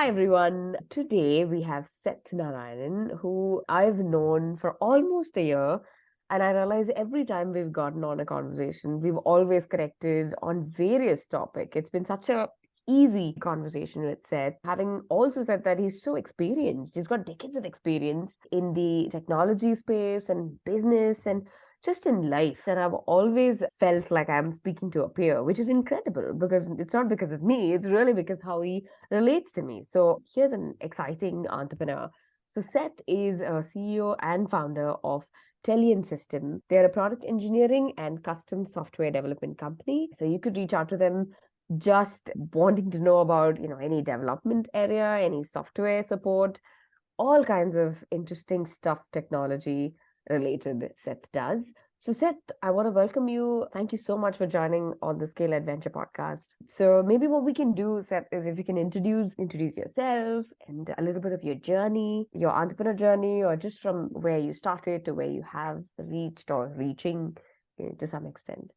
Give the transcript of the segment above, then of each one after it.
Hi everyone. Today we have Seth Narayanan, who I've known for almost a year. And I realize every time we've gotten on a conversation, we've always connected on various topics. It's been such a easy conversation with Seth, having also said that he's so experienced. He's got decades of experience in the technology space and business and just in life. And I've always felt like I'm speaking to a peer, which is incredible because it's not because of me, it's really because how he relates to me. So here's an exciting entrepreneur. So Seth is a CEO and founder of Telliant Systems. They're a product engineering and custom software development company. So you could reach out to them just wanting to know about, any development area, any software support, all kinds of interesting stuff technology related Seth does. So, Seth, I want to welcome you. Thank you so much for joining on the Scale Adventure podcast. So, maybe what we can do, Seth, is if you can introduce yourself and a little bit of your journey, your entrepreneur journey, or just from where you started to where you have reached or reaching to some extent.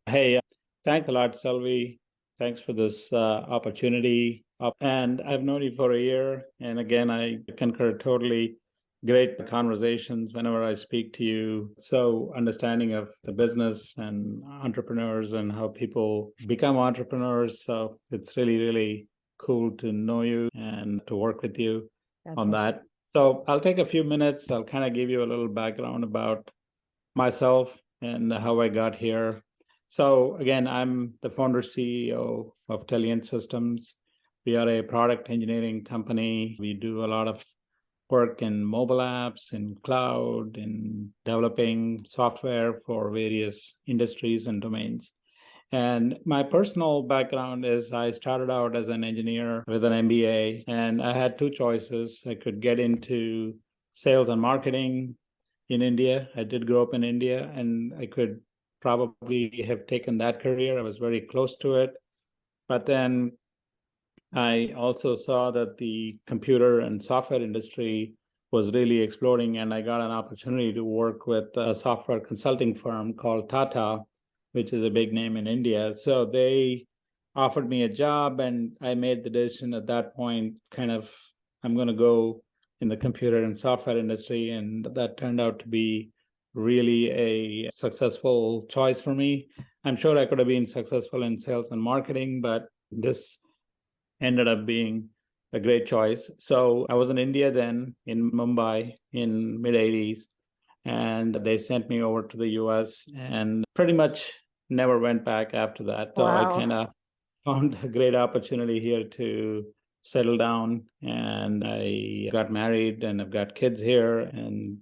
Hey, thanks a lot, Selvi. Thanks for this opportunity. And I've known you for a year. And again, I concur totally. Great conversations whenever I speak to you. So understanding of the business and entrepreneurs and how people become entrepreneurs. So it's really, really cool to know you and to work with you on that. So I'll take a few minutes. I'll kind of give you a little background about myself and how I got here. So again, I'm the founder CEO of Telliant Systems. We are a product engineering company. We do a lot of work in mobile apps, in cloud, in developing software for various industries and domains. And my personal background is I started out as an engineer with an MBA, and I had two choices. I could get into sales and marketing in India. I did grow up in India, and I could probably have taken that career. I was very close to it. But then I also saw that the computer and software industry was really exploding, and I got an opportunity to work with a software consulting firm called Tata, which is a big name in India. So they offered me a job, and I made the decision at that point, I'm going to go in the computer and software industry, and that turned out to be really a successful choice for me. I'm sure I could have been successful in sales and marketing, but this ended up being a great choice. So I was in India then, in Mumbai, in mid-'80s, and they sent me over to the US and pretty much never went back after that. So I kind of found a great opportunity here to settle down, and I got married and I've got kids here, and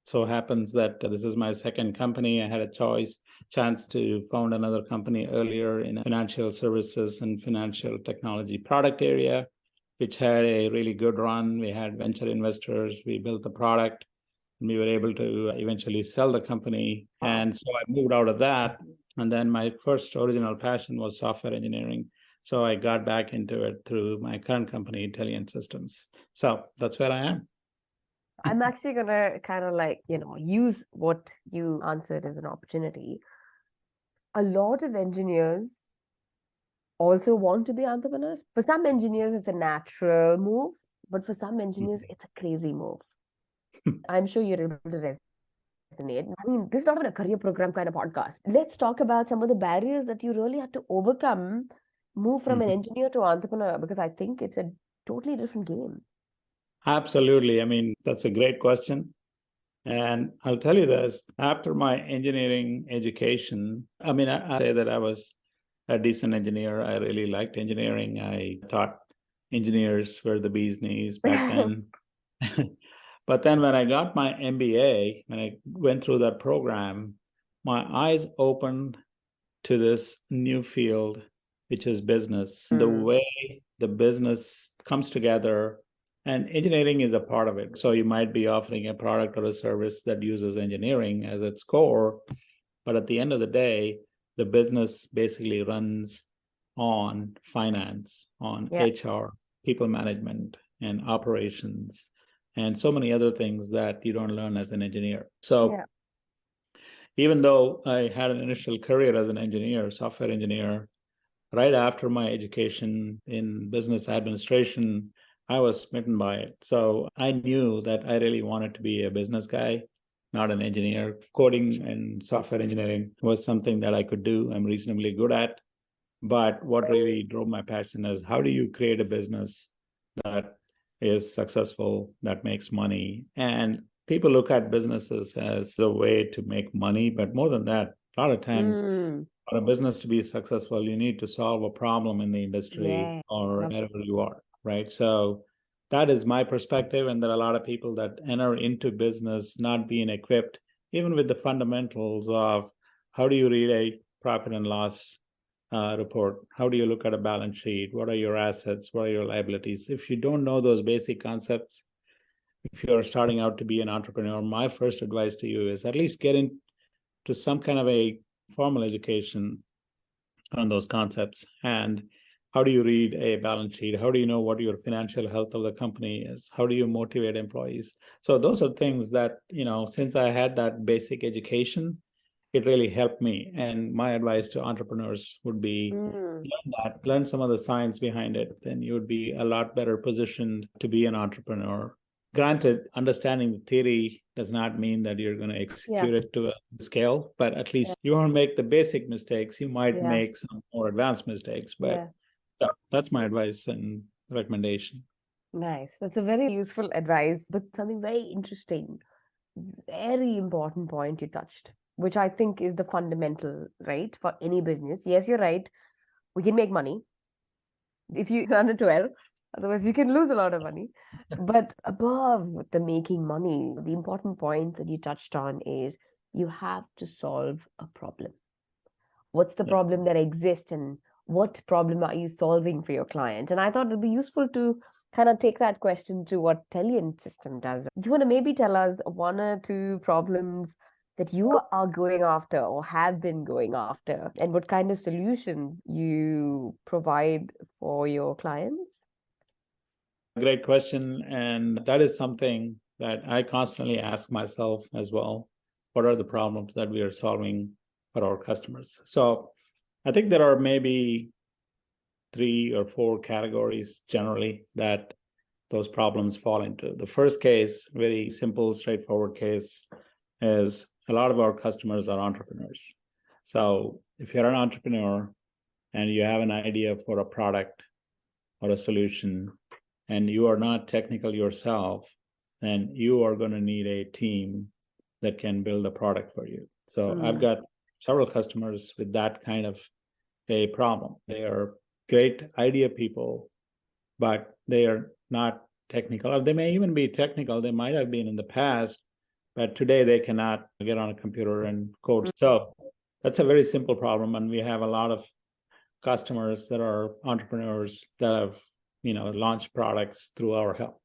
so happens that this is my second company. I had a chance to found another company earlier in financial services and financial technology product area, which had a really good run. We had venture investors. We built the product, and we were able to eventually sell the company. And so I moved out of that. And then my first original passion was software engineering. So I got back into it through my current company, Telliant Systems. So that's where I am. I'm actually going to kind of use what you answered as an opportunity. A lot of engineers also want to be entrepreneurs. For some engineers, it's a natural move, but for some engineers, it's a crazy move. I'm sure you're able to resonate. I mean, this is not even a career program kind of podcast. Let's talk about some of the barriers that you really had to overcome, move from an engineer to entrepreneur, because I think it's a totally different game. Absolutely. I mean, that's a great question. And I'll tell you this, after my engineering education, I say that I was a decent engineer. I really liked engineering. I thought engineers were the bee's knees back then. But then when I got my MBA, when I went through that program, my eyes opened to this new field, which is business. The way the business comes together, and engineering is a part of it. So you might be offering a product or a service that uses engineering as its core, but at the end of the day, the business basically runs on finance, on HR, people management, and operations, and so many other things that you don't learn as an engineer. So even though I had an initial career as an engineer, software engineer, right after my education in business administration, I was smitten by it. So I knew that I really wanted to be a business guy, not an engineer. Coding and software engineering was something that I could do. I'm reasonably good at. But what really drove my passion is how do you create a business that is successful, that makes money? And people look at businesses as a way to make money. But more than that, a lot of times Mm, for a business to be successful, you need to solve a problem in the industry yeah. or Love. wherever you are, right? So that is my perspective. And there are a lot of people that enter into business not being equipped, even with the fundamentals of how do you read a profit and loss report? How do you look at a balance sheet? What are your assets? What are your liabilities? If you don't know those basic concepts, if you're starting out to be an entrepreneur, my first advice to you is at least get into some kind of a formal education on those concepts. And how do you read a balance sheet? How do you know what your financial health of the company is? How do you motivate employees? So those are things that, since I had that basic education, it really helped me. And my advice to entrepreneurs would be Mm, learn some of the science behind it, then you would be a lot better positioned to be an entrepreneur. Granted, understanding the theory does not mean that you're going to yeah. execute it to a scale, but at least you won't make the basic mistakes. You might Yeah. make some more advanced mistakes, but Yeah. that's my advice and recommendation. Nice. That's a very useful advice, but something very interesting, very important point you touched, which I think is the fundamental, right, for any business. Yes, you're right. We can make money if you run it well. Otherwise, you can lose a lot of money. But above the making money, the important point that you touched on is you have to solve a problem. What's the Yeah. problem that exists and what problem are you solving for your client? And I thought it'd be useful to kind of take that question to what Telliant system does. Do you want to maybe tell us one or two problems that you are going after or have been going after, and what kind of solutions you provide for your clients? Great question. And that is something that I constantly ask myself as well. What are the problems that we are solving for our customers? So I think there are maybe 3 or 4 categories generally that those problems fall into. The first case, very simple, straightforward case, is a lot of our customers are entrepreneurs. So if you're an entrepreneur and you have an idea for a product or a solution and you are not technical yourself, then you are going to need a team that can build a product for you. So I've Mm, got several customers with that kind of a problem. They are great idea people, but they are not technical. Or they may even be technical. They might have been in the past, but today they cannot get on a computer and code. mm, So that's a very simple problem. And we have a lot of customers that are entrepreneurs that have, launched products through our help.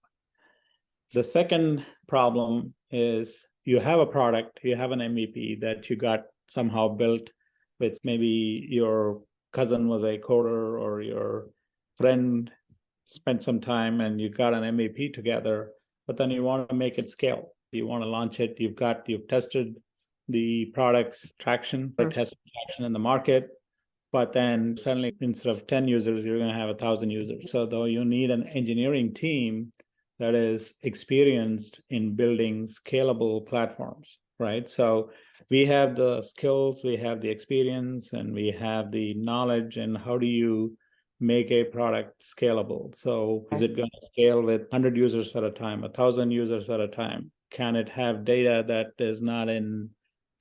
The second problem is you have a product, you have an MVP that you got somehow built with maybe your cousin was a coder or your friend spent some time and you got an MVP together, but then you want to make it scale. You want to launch it. You've tested the product's traction, mm, it has traction in the market, but then suddenly instead of 10 users, you're going to have 1,000 users. So though you need an engineering team that is experienced in building scalable platforms, right? So we have the skills, we have the experience, and we have the knowledge. And how do you make a product scalable? So is it going to scale with 100 users at a time, 1,000 users at a time? Can it have data that is not in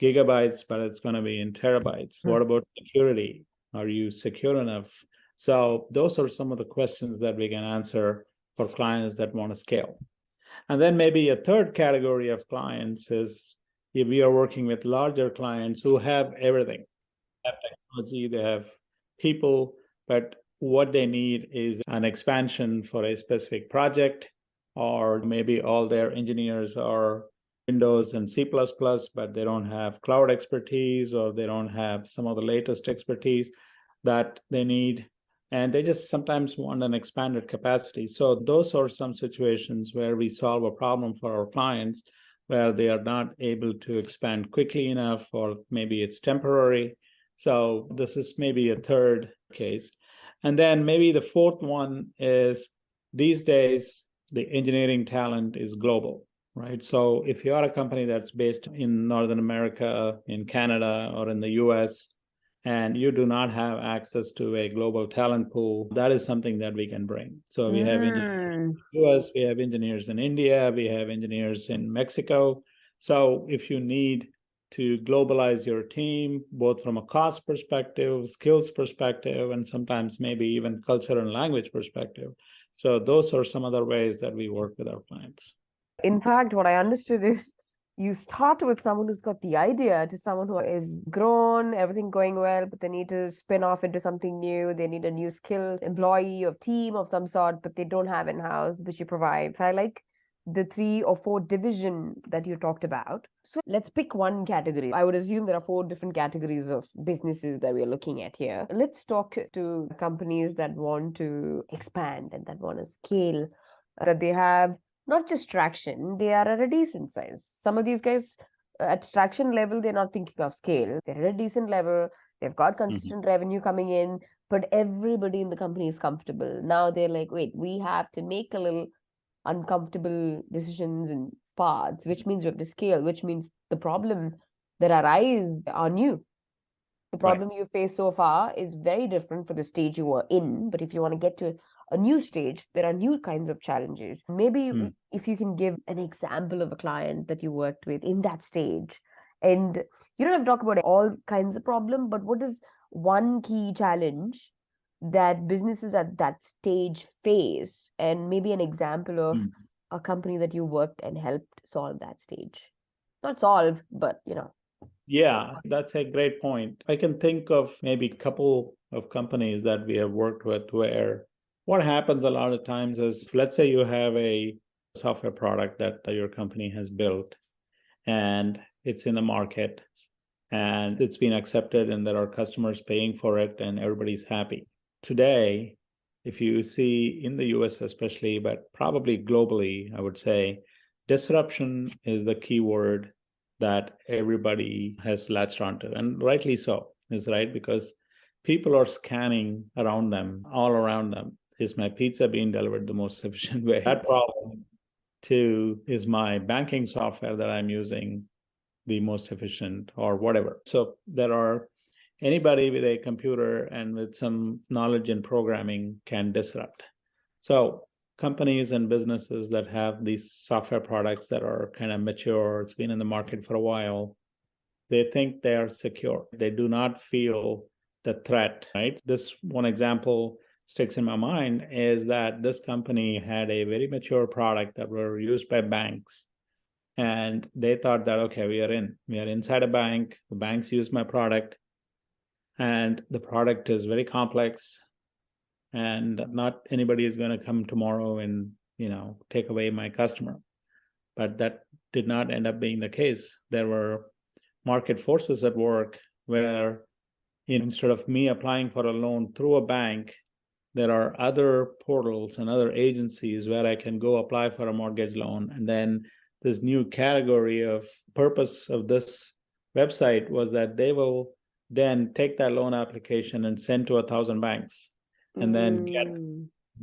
gigabytes, but it's going to be in terabytes? mm. What about security? Are you secure enough? So those are some of the questions that we can answer for clients that want to scale. And then maybe a third category of clients is if we are working with larger clients who have everything. They have technology, they have people, but what they need is an expansion for a specific project, or maybe all their engineers are Windows and C++, but they don't have cloud expertise or they don't have some of the latest expertise that they need. And they just sometimes want an expanded capacity. So those are some situations where we solve a problem for our clients where they are not able to expand quickly enough, or maybe it's temporary. So this is maybe a third case. And then maybe the fourth one is these days, the engineering talent is global, right? So if you are a company that's based in Northern America, in Canada, or in the US, and you do not have access to a global talent pool, that is something that we can bring. So we have engineers in the US, we have engineers in India, we have engineers in Mexico. So if you need to globalize your team, both from a cost perspective, skills perspective, and sometimes maybe even culture and language perspective. So those are some other ways that we work with our clients. In fact, what I understood is you start with someone who's got the idea to someone who is grown, everything going well, but they need to spin off into something new. They need a new skilled employee or team of some sort, but they don't have in-house, which you provide. So I like the 3 or 4 division that you talked about. So let's pick one category. I would assume there are 4 different categories of businesses that we're looking at here. Let's talk to companies that want to expand and that want to scale, that they have not just traction, they are at a decent size. Some of these guys at traction level, they're not thinking of scale. They're at a decent level. They've got consistent revenue coming in, but everybody in the company is comfortable. Now they're like, wait, we have to make a little uncomfortable decisions and paths, which means we have to scale, which means the problem that arise are new. The problem you face so far is very different for the stage you were in. But if you want to get to a new stage, there are new kinds of challenges. Maybe if you can give an example of a client that you worked with in that stage. And you don't have to talk about all kinds of problem, but what is one key challenge that businesses at that stage face? And maybe an example of a company that you worked and helped solve that stage. Not solve, but Yeah, that's a great point. I can think of maybe a couple of companies that we have worked with where what happens a lot of times is, let's say you have a software product that your company has built and it's in the market and it's been accepted and there are customers paying for it and everybody's happy. Today, if you see in the US especially, but probably globally, I would say disruption is the key word that everybody has latched onto, and rightly so, is right, because people are scanning around them, all around them. Is my pizza being delivered the most efficient way? That problem. Two, is my banking software that I'm using the most efficient or whatever? So there are anybody with a computer and with some knowledge in programming can disrupt. So companies and businesses that have these software products that are kind of mature, it's been in the market for a while, they think they are secure. They do not feel the threat, right? This one example sticks in my mind is that this company had a very mature product that were used by banks. And they thought that, okay, we are inside a bank. The banks use my product. And the product is very complex. And not anybody is going to come tomorrow and, take away my customer. But that did not end up being the case. There were market forces at work where instead of me applying for a loan through a bank, there are other portals and other agencies where I can go apply for a mortgage loan. And then this new category of purpose of this website was that they will then take that loan application and send to 1,000 banks and then get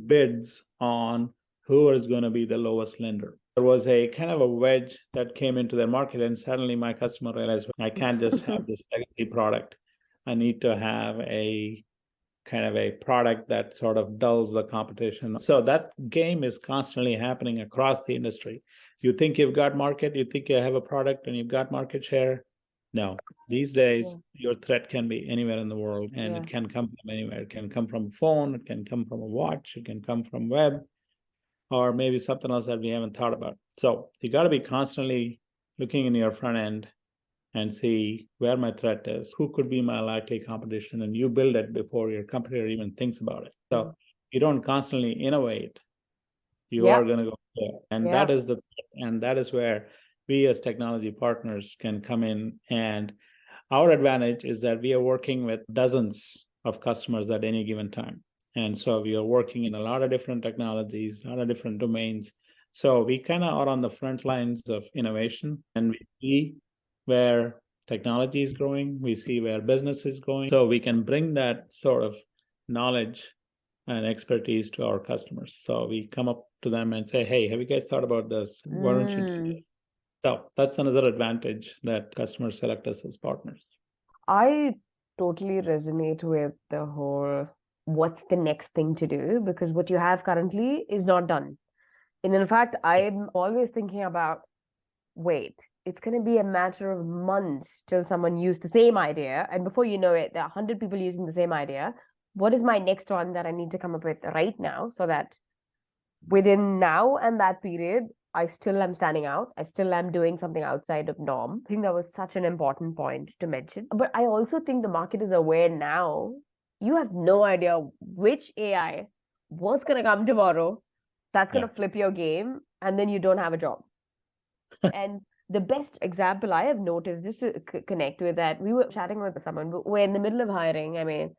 bids on who is going to be the lowest lender. There was a kind of a wedge that came into the market, and suddenly my customer realized, I can't just have this legacy product. I need to have a kind of a product that sort of dulls the competition. So that game is constantly happening across the industry. You think you've got market, you think you have a product and you've got market share. No, these days, your threat can be anywhere in the world, and it can come from anywhere. It can come from a phone, it can come from a watch, it can come from web, or maybe something else that we haven't thought about. So you got to be constantly looking in your front end and see where my threat is, who could be my likely competition, and you build it before your competitor even thinks about it. So you don't constantly innovate, you are going to go there. And that is where we as technology partners can come in. And our advantage is that we are working with dozens of customers at any given time. And so we are working in a lot of different technologies, a lot of different domains. So we kind of are on the front lines of innovation, and we see where technology is growing, we see where business is going. So we can bring that sort of knowledge and expertise to our customers. So we come up to them and say, hey, have you guys thought about this? Why don't you do this? So that's another advantage that customers select us as partners. I totally resonate with the whole what's the next thing to do, because what you have currently is not done. And in fact, I'm always thinking about, wait, it's going to be a matter of months till someone used the same idea. And before you know it, there are 100 people using the same idea. What is my next one that I need to come up with right now so that within now and that period, I still am standing out. I still am doing something outside of norm. I think that was such an important point to mention. But I also think the market is aware now. You have no idea which AI, what's going to come tomorrow, that's going to flip your game, and then you don't have a job. And the best example I have noticed, just to connect with that, we were chatting with someone, we're in the middle of hiring. I mean,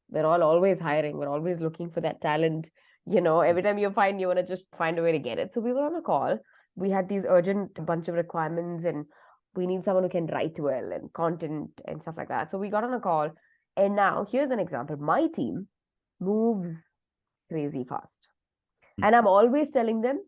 we're all always hiring. We're always looking for that talent. Every time you want to just find a way to get it. So we were on a call. We had these urgent bunch of requirements, and we need someone who can write well and content and stuff like that. So we got on a call. And now here's an example. My team moves crazy fast. And I'm always telling them,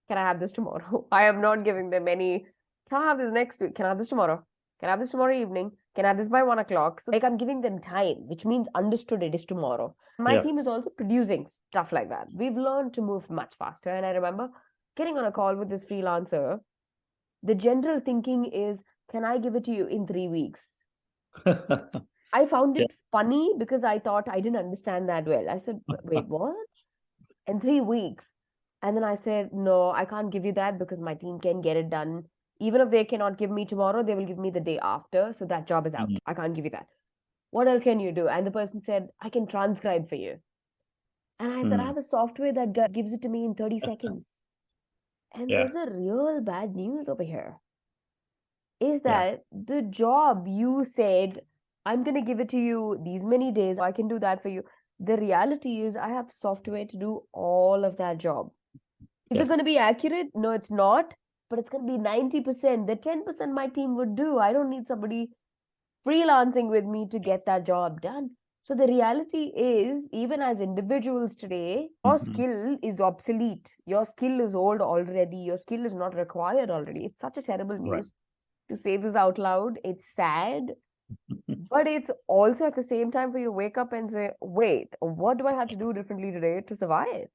can I have this tomorrow? I am not giving them any, can I have this next week? Can I have this tomorrow? Can I have this tomorrow evening? Can I have this by 1 o'clock? So I'm giving them time, which means understood it is tomorrow. My team is also producing stuff like that. We've learned to move much faster. And I remember getting on a call with this freelancer. The general thinking is, can I give it to you in 3 weeks? I found it funny because I thought I didn't understand that well. I said, wait, what? In 3 weeks. And then I said, no, I can't give you that because my team can get it done. Even if they cannot give me tomorrow, they will give me the day after. So that job is out. I can't give you that. What else can you do? And the person said, I can transcribe for you. And I said, I have a software that gives it to me in 30 seconds. And there's a real bad news over here. Is that the job you said, I'm going to give it to you these many days, I can do that for you. The reality is I have software to do all of that job. Is it going to be accurate? No, it's not. But it's going to be 90%. The 10% my team would do. I don't need somebody freelancing with me to get that job done. So the reality is, even as individuals today, your skill is obsolete. Your skill is old already. Your skill is not required already. It's such a terrible news to say this out loud. It's sad. But it's also at the same time for you to wake up and say, wait, what do I have to do differently today to survive?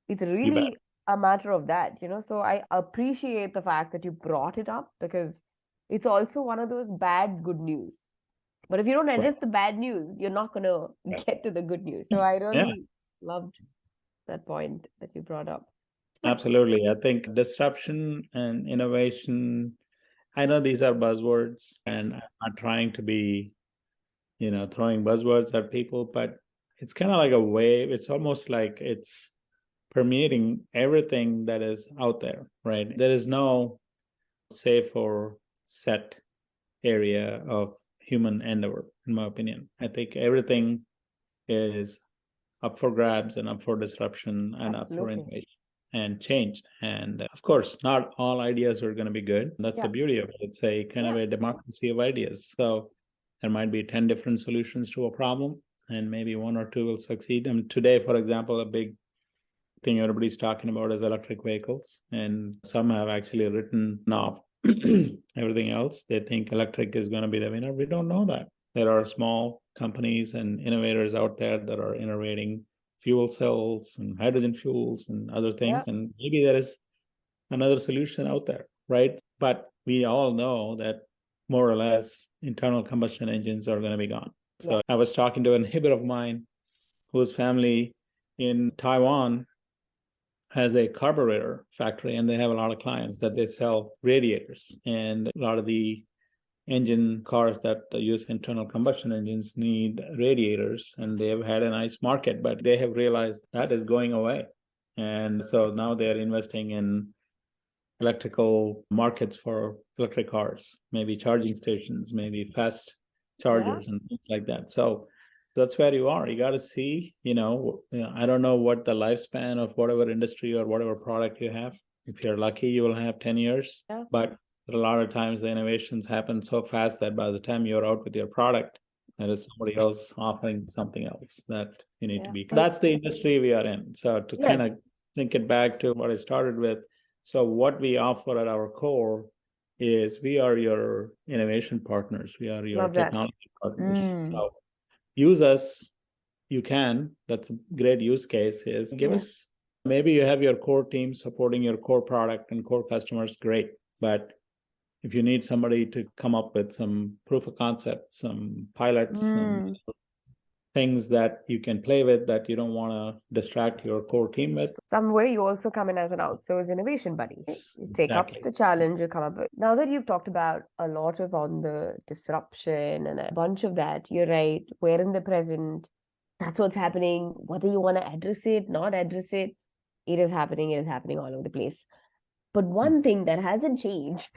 It's really a matter of that, So I appreciate the fact that you brought it up because it's also one of those bad good news. But if you don't address the bad news, you're not going to get to the good news. So I really loved that point that you brought up. Absolutely. I think disruption and innovation, I know these are buzzwords, and I'm not trying to be, throwing buzzwords at people, but it's kind of like a wave. It's almost like it's permeating everything that is out there, right? There is no safe or set area of human endeavor, in my opinion. I think everything is up for grabs and up for disruption and up for innovation and change. And of course, not all ideas are going to be good. That's the beauty of it. It's a kind of a democracy of ideas. So there might be 10 different solutions to a problem, and maybe one or two will succeed. And today, for example, a big thing everybody's talking about is electric vehicles. And some have actually written off everything else. They think electric is going to be the winner. We don't know that. There are small companies and innovators out there that are innovating fuel cells and hydrogen fuels and other things. And maybe there is another solution out there, right? But we all know that more or less internal combustion engines are going to be gone. So I was talking to a neighbor of mine whose family in Taiwan has a carburetor factory, and they have a lot of clients that they sell radiators. And a lot of the engine cars that use internal combustion engines need radiators, and they have had a nice market, but they have realized that is going away. And so now they're investing in electrical markets for electric cars, maybe charging stations, maybe fast chargers and things like that. So that's where you are. You got to see, I don't know what the lifespan of whatever industry or whatever product you have. If you're lucky, you will have 10 years. But a lot of times the innovations happen so fast that by the time you're out with your product, There is somebody else offering something else that you need to Yeah. be. That's the industry we are in. So to kind Yes. of think it back to what I started with. So what we offer at our core is we are your innovation partners. We are your Love that. technology partners. So use us. You can. That's a great use case. Is give Yeah. us. Maybe you have your core team supporting your core product and core customers. Great, but if you need somebody to come up with some proof of concept, some pilots, some things that you can play with that you don't want to distract your core team with. Somewhere you also come in as an outsourced innovation buddy. You take up Exactly. the challenge, you come up with. Now that you've talked about a lot of on the disruption and a bunch of that, you're right. We're in the present. That's what's happening. Whether you want to address it, not address it, it is happening. It is happening all over the place. But one thing that hasn't changed,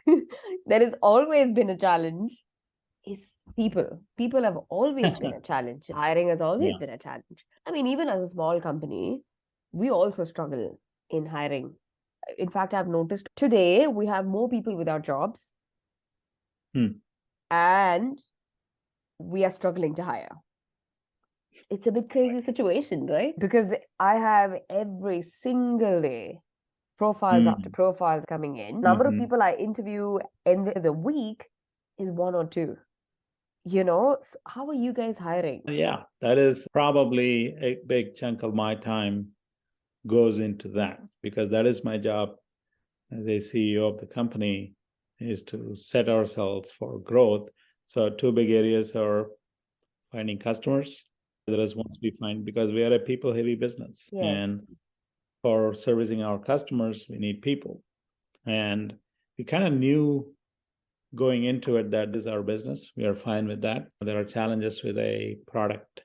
that has always been a challenge, is people. People have always been a challenge. Hiring has always Yeah. been a challenge. I mean, even as a small company, we also struggle in hiring. In fact, I've noticed today we have more people without jobs and we are struggling to hire. It's a bit crazy situation, right? Because I have every single day profiles after profiles coming in. Number of people I interview in the week is one or two. So how are you guys hiring? Yeah, that is probably a big chunk of my time goes into that because that is my job as a CEO of the company is to set ourselves for growth. So two big areas are finding customers. There is once we find because we are a people heavy business Yes. and for servicing our customers, we need people. And we kind of knew going into it that this is our business. We are fine with that. There are challenges with a product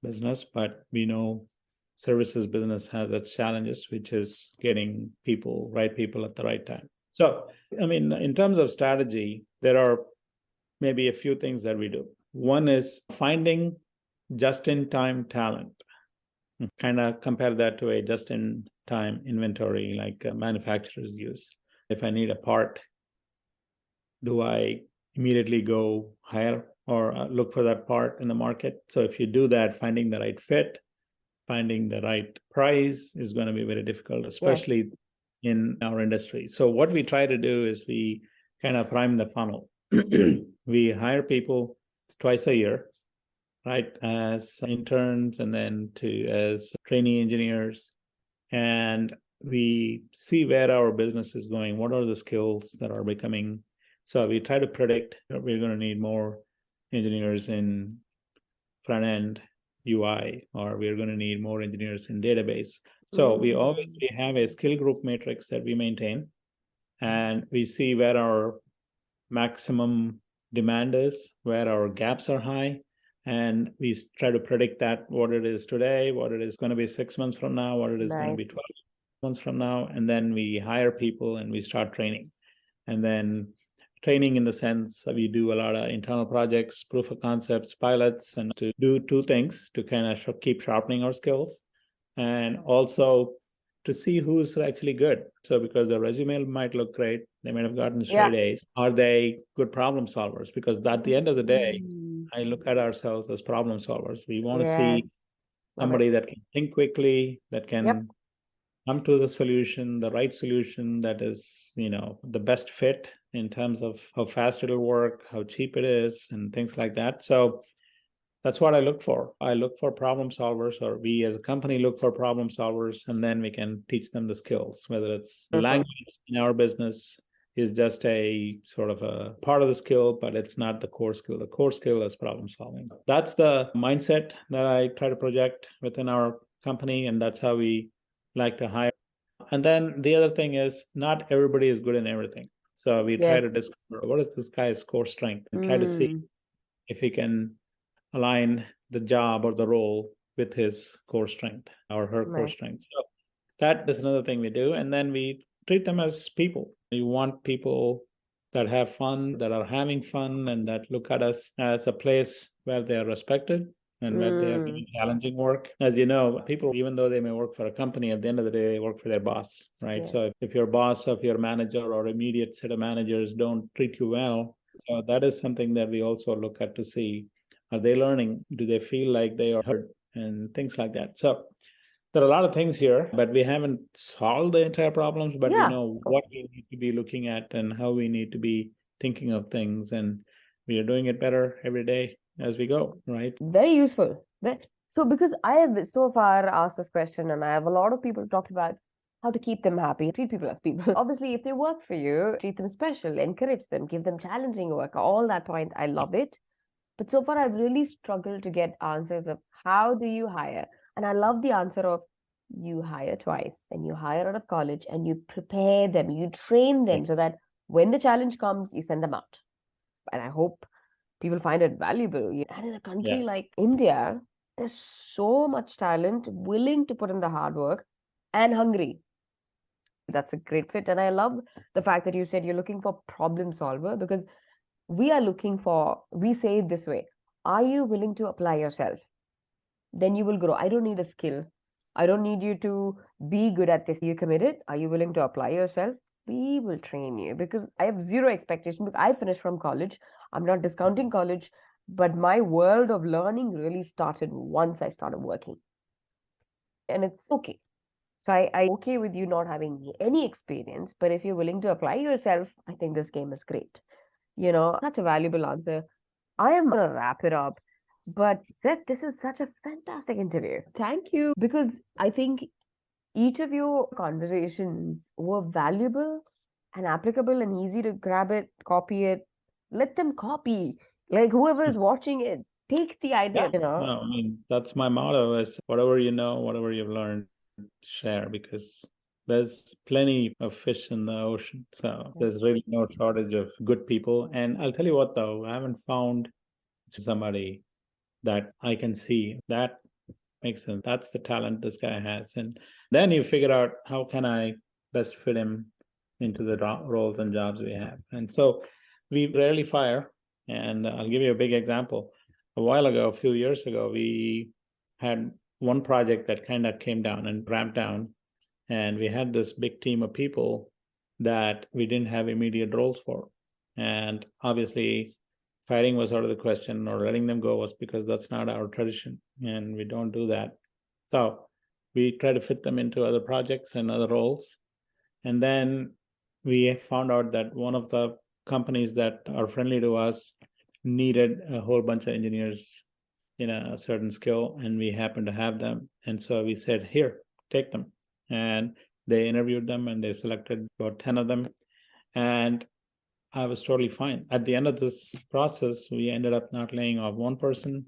business, but we know services business has its challenges, which is getting people, right people at the right time. So, I mean, in terms of strategy, there are maybe a few things that we do. One is finding just-in-time talent. Kind of compare that to a just-in-time inventory like manufacturers use. If I need a part, do I immediately go hire or look for that part in the market? So if you do that, finding the right fit, finding the right price is going to be very difficult, especially in our industry. So what we try to do is we kind of prime the funnel. We hire people twice a year, right, as interns and then as trainee engineers. And we see where our business is going. What are the skills that are becoming? So we try to predict that we're going to need more engineers in front end UI, or we're going to need more engineers in database. So we always have a skill group matrix that we maintain, and we see where our maximum demand is, where our gaps are high, and we try to predict that what it is today, what it is going to be 6 months from now, what it is going to be 12 months from now, and then we hire people and we start training. And then training in the sense that we do a lot of internal projects, proof of concepts, pilots, and to do two things to kind of keep sharpening our skills and also to see who's actually good. So because the resume might look great, they might have gotten straight A's. Are they good problem solvers? Because at the end of the day, I look at ourselves as problem solvers. We want to see somebody that can think quickly, that can come to the solution, the right solution that is, the best fit in terms of how fast it'll work, how cheap it is, and things like that. So that's what I look for. I look for problem solvers, or we as a company look for problem solvers, and then we can teach them the skills, whether it's language in our business is just a sort of a part of the skill, but it's not the core skill. The core skill is problem solving. That's the mindset that I try to project within our company, and that's how we like to hire. And then the other thing is not everybody is good in everything. So we try to discover what is this guy's core strength and try to see if he can align the job or the role with his core strength or her core strength. So that is another thing we do. And then we treat them as people. You want people that have fun, that are having fun, and that look at us as a place where they are respected and where they are doing challenging work. As you know, people, even though they may work for a company, at the end of the day, they work for their boss, right? So if your boss, if your manager or immediate set of managers don't treat you well, so that is something that we also look at to see, Are they learning? Do they feel like they are heard? And things like that. So there are a lot of things here, but we haven't solved the entire problems, but we know what we need to be looking at and how we need to be thinking of things. And we are doing it better every day as we go, right? Very useful. So, because I have so far asked this question, and I have a lot of people talk about how to keep them happy, treat people as people. Obviously, if they work for you, treat them special, encourage them, give them challenging work, all that point, I love it. But so far, I've really struggled to get answers of how do you hire? And I love the answer of you hire twice and you hire out of college and you prepare them, you train them so that when the challenge comes, you send them out. And I hope people find it valuable. And in a country like India, there's so much talent willing to put in the hard work and hungry. That's a great fit. And I love the fact that you said you're looking for problem solver, because we are looking for, we say it this way, are you willing to apply yourself? Then you will grow. I don't need a skill. I don't need you to be good at this. You committed? Are you willing to apply yourself? We will train you, because I have zero expectation. Because I finished from college. I'm not discounting college, but my world of learning really started once I started working. And it's okay. So I'm okay with you not having any experience, but if you're willing to apply yourself, I think this game is great. Such a valuable answer. I am going to wrap it up. But Seth, this is such a fantastic interview. Thank you. Because I think each of your conversations were valuable and applicable and easy to grab it, copy it. Let them copy. Like whoever is watching it, take the idea, No, I mean, that's my motto is whatever you know, whatever you've learned, share, because there's plenty of fish in the ocean. So there's really no shortage of good people. And I'll tell you what, though, I haven't found somebody that I can see that makes sense. That's the talent this guy has. And then you figure out how can I best fit him into the roles and jobs we have. And so we rarely fire. And I'll give you a big example. A while ago, a few years ago, we had one project that kind of came down and ramped down. And we had this big team of people that we didn't have immediate roles for. And obviously, firing was out of the question, or letting them go was, because that's not our tradition and we don't do that. So we try to fit them into other projects and other roles. And then we found out that one of the companies that are friendly to us needed a whole bunch of engineers in a certain skill, and we happened to have them. And so we said, here, take them. And they interviewed them and they selected about 10 of them. And I was totally fine. At the end of this process, we ended up not laying off one person.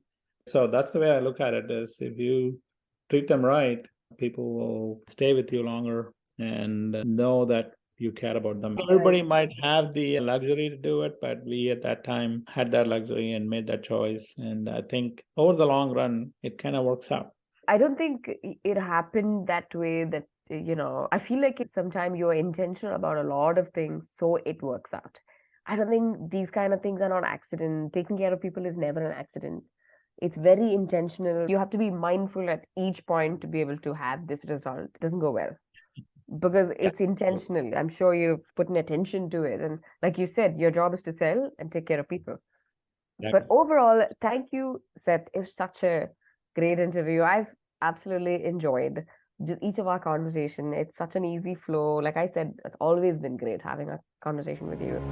So that's the way I look at it, is if you treat them right, people will stay with you longer and know that you care about them. Everybody might have the luxury to do it, but we at that time had that luxury and made that choice. And I think over the long run, it kind of works out. I don't think it happened that way that, I feel like sometimes you're intentional about a lot of things, so it works out. I don't think these kind of things are not accident. Taking care of people is never an accident. It's very intentional. You have to be mindful at each point to be able to have this result. It doesn't go well because it's intentional. I'm sure you've put an attention to it. And like you said, your job is to sell and take care of people. But overall, thank you, Seth. It was such a great interview. I've absolutely enjoyed just each of our conversation. It's such an easy flow. Like I said, it's always been great having a conversation with you.